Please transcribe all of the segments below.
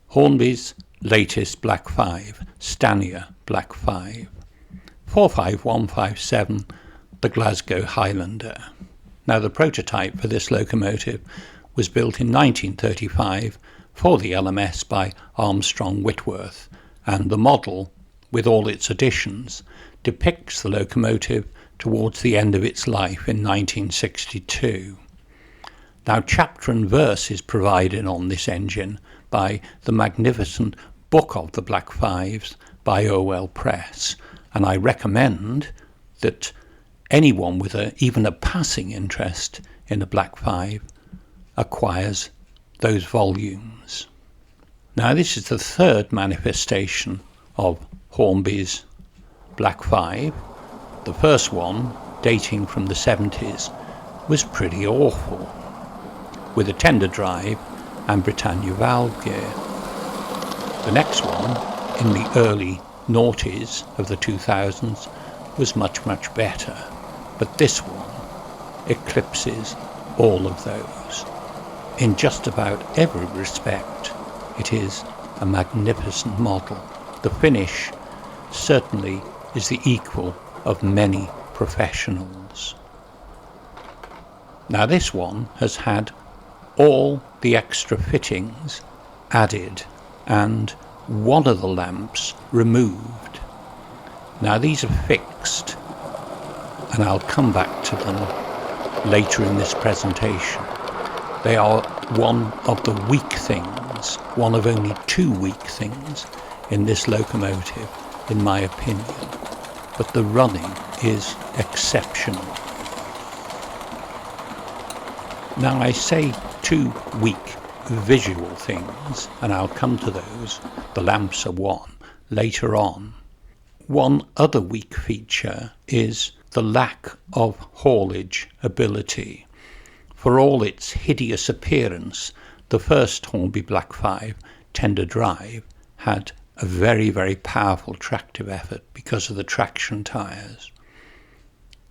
Hornby's latest Black 5, Stanier Black 5. 45157, the Glasgow Highlander. Now the prototype for this locomotive was built in 1935 for the LMS by Armstrong Whitworth, and the model, with all its additions, depicts the locomotive towards the end of its life in 1962. Now chapter and verse is provided on this engine by the magnificent Book of the Black Fives by OL Press, and I recommend that anyone with even a passing interest in a Black Five acquires those volumes. Now this is the third manifestation of Hornby's Black Five. The first one, dating from the 70s, was pretty awful, with a tender drive and Britannia valve gear. The next one, in the early noughties of the 2000s, was much better, but this one eclipses all of those. In just about every respect, it is a magnificent model. The finish certainly is the equal of many professionals. Now this one has had all the extra fittings added and one of the lamps removed. Now these are fixed, and I'll come back to them later in this presentation. They are one of the weak things, one of only two weak things in this locomotive, in my opinion, but the running is exceptional. Now I say two weak visual things, and I'll come to those. The lamps are one later on. One other weak feature is the lack of haulage ability. For all its hideous appearance, the first Hornby Black 5 tender drive had a very powerful tractive effort because of the traction tyres.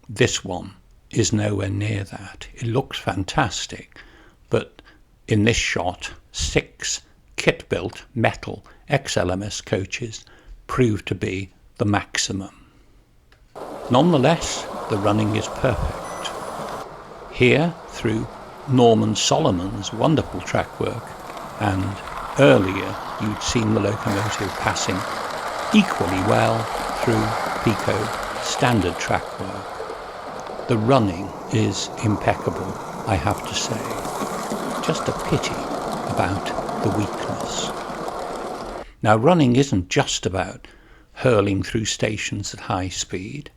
This one is nowhere near that. It looks fantastic, but in this shot, 6 kit-built metal XLMS coaches proved to be the maximum. Nonetheless, the running is perfect. Here, through Norman Solomon's wonderful track work, and earlier you'd seen the locomotive passing equally well through Pico standard track work. The running is impeccable, I have to say. Just a pity about the weakness. Now running isn't just about hurling through stations at high speed.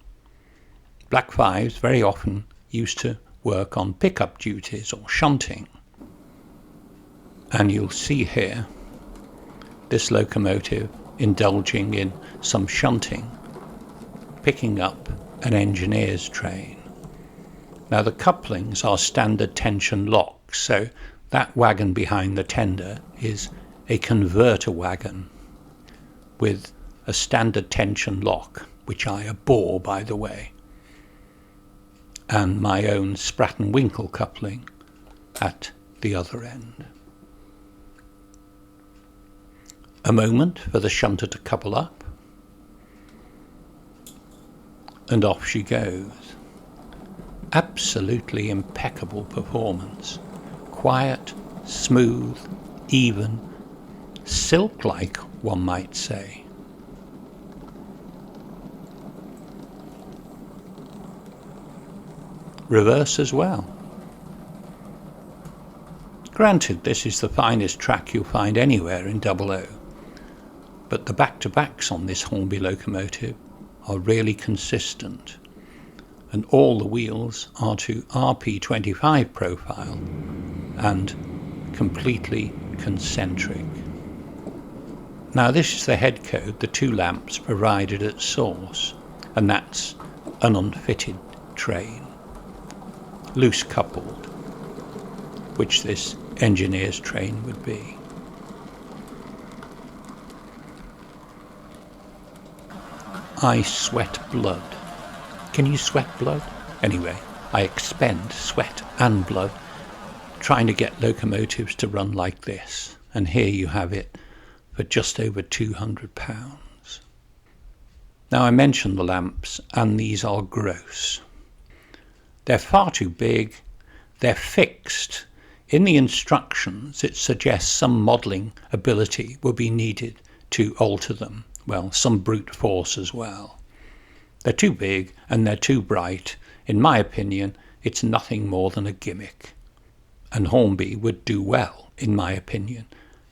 Black Fives very often used to work on pickup duties or shunting. And you'll see here this locomotive indulging in some shunting, picking up an engineer's train. Now the couplings are standard tension locks, so that wagon behind the tender is a converter wagon with a standard tension lock, which I abhor, by the way, and my own Spratt & Winkle coupling at the other end. A moment for the shunter to couple up, and off she goes. Absolutely impeccable performance. Quiet, smooth, even, silk-like, one might say. Reverse as well. Granted, this is the finest track you'll find anywhere in 00, but the back-to-backs on this Hornby locomotive are really consistent, and all the wheels are to RP25 profile and completely concentric. Now this is the head code, the 2 lamps provided at source, and that's an unfitted train, loose coupled, which this engineer's train would be. I sweat blood. Can you sweat blood? Anyway, I expend sweat and blood trying to get locomotives to run like this. And here you have it, for just over £200. Now, I mentioned the lamps, and these are gross. They're far too big. They're fixed. In the instructions, it suggests some modelling ability will be needed to alter them. Well, some brute force as well. They're too big and they're too bright. In my opinion, it's nothing more than a gimmick. And Hornby would do well, in my opinion,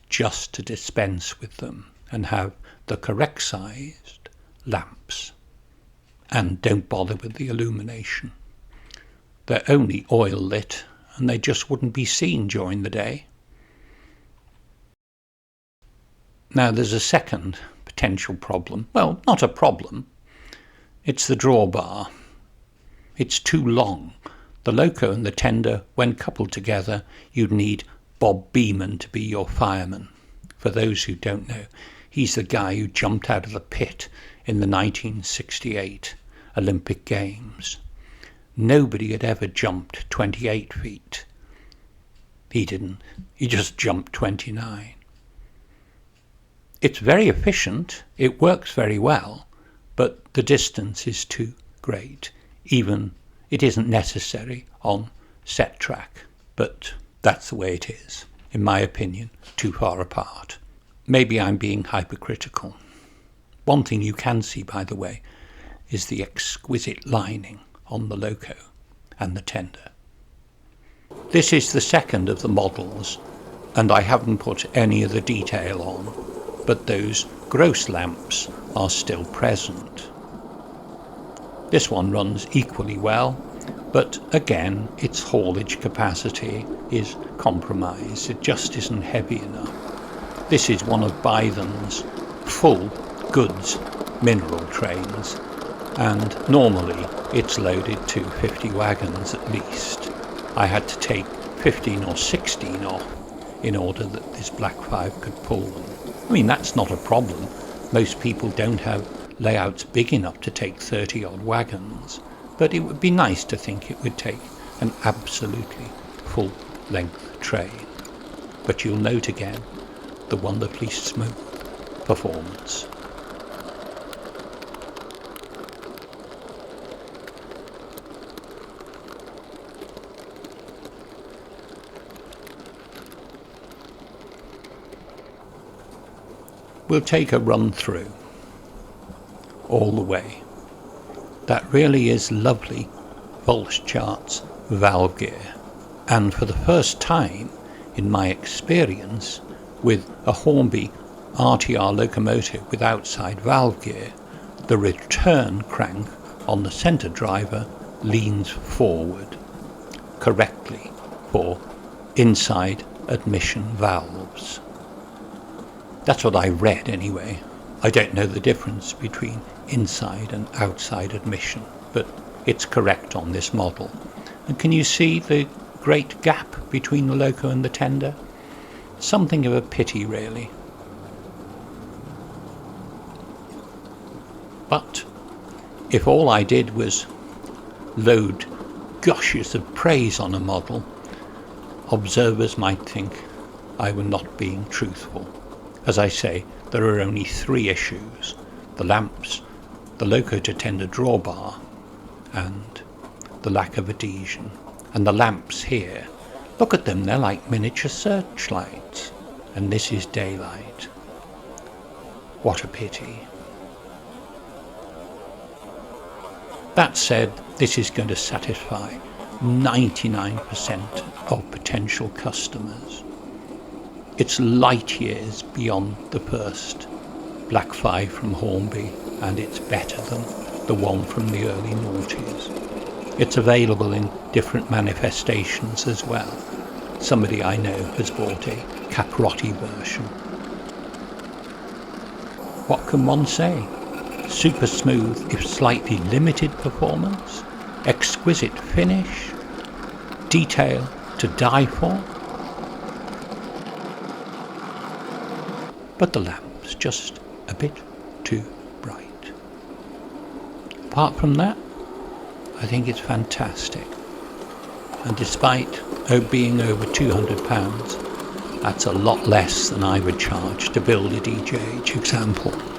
just to dispense with them and have the correct sized lamps. And don't bother with the illumination. They're only oil lit and they just wouldn't be seen during the day. Now there's a second potential problem. Well, not a problem. It's the drawbar. It's too long. The loco and the tender, when coupled together, you'd need Bob Beamon to be your fireman. For those who don't know, he's the guy who jumped out of the pit in the 1968 Olympic Games. Nobody had ever jumped 28 feet. He didn't. He just jumped 29. It's very efficient. It works very well, but the distance is too great. Even it isn't necessary on set track, but that's the way it is, in my opinion, too far apart. Maybe I'm being hypercritical. One thing you can see, by the way, is the exquisite lining on the loco and the tender. This is the second of the models, and I haven't put any of the detail on, but those gross lamps are still present. This one runs equally well, but again its haulage capacity is compromised. It just isn't heavy enough. This is one of Bytham's full goods mineral trains, and normally it's loaded to 50 wagons at least. I had to take 15 or 16 off in order that this Black 5 could pull them. I mean, that's not a problem. Most people don't have layouts big enough to take 30 odd wagons, but it would be nice to think it would take an absolutely full length train. But you'll note again the wonderfully smooth performance. We'll take a run through all the way. That really is lovely Volschart's valve gear, and for the first time in my experience with a Hornby RTR locomotive with outside valve gear, the return crank on the centre driver leans forward correctly for inside admission valves. That's what I read anyway. I don't know the difference between inside and outside admission, but it's correct on this model. And can you see the great gap between the loco and the tender? Something of a pity, really. But if all I did was load gushes of praise on a model, observers might think I were not being truthful. As I say, there are only 3 issues: the lamps, the loco to tender drawbar, and the lack of adhesion. And the lamps here, look at them, they're like miniature searchlights, and this is daylight. What a pity. That said, this is going to satisfy 99% of potential customers. It's light years beyond the first Black 5 from Hornby, and it's better than the one from the early noughties. It's available in different manifestations as well. Somebody I know has bought a Caprotti version. What can one say? Super smooth, if slightly limited performance, exquisite finish, detail to die for. But the lamp's just a bit too bright. Apart from that, I think it's fantastic. And despite being over £200, That's a lot less than I would charge to build a DJH example.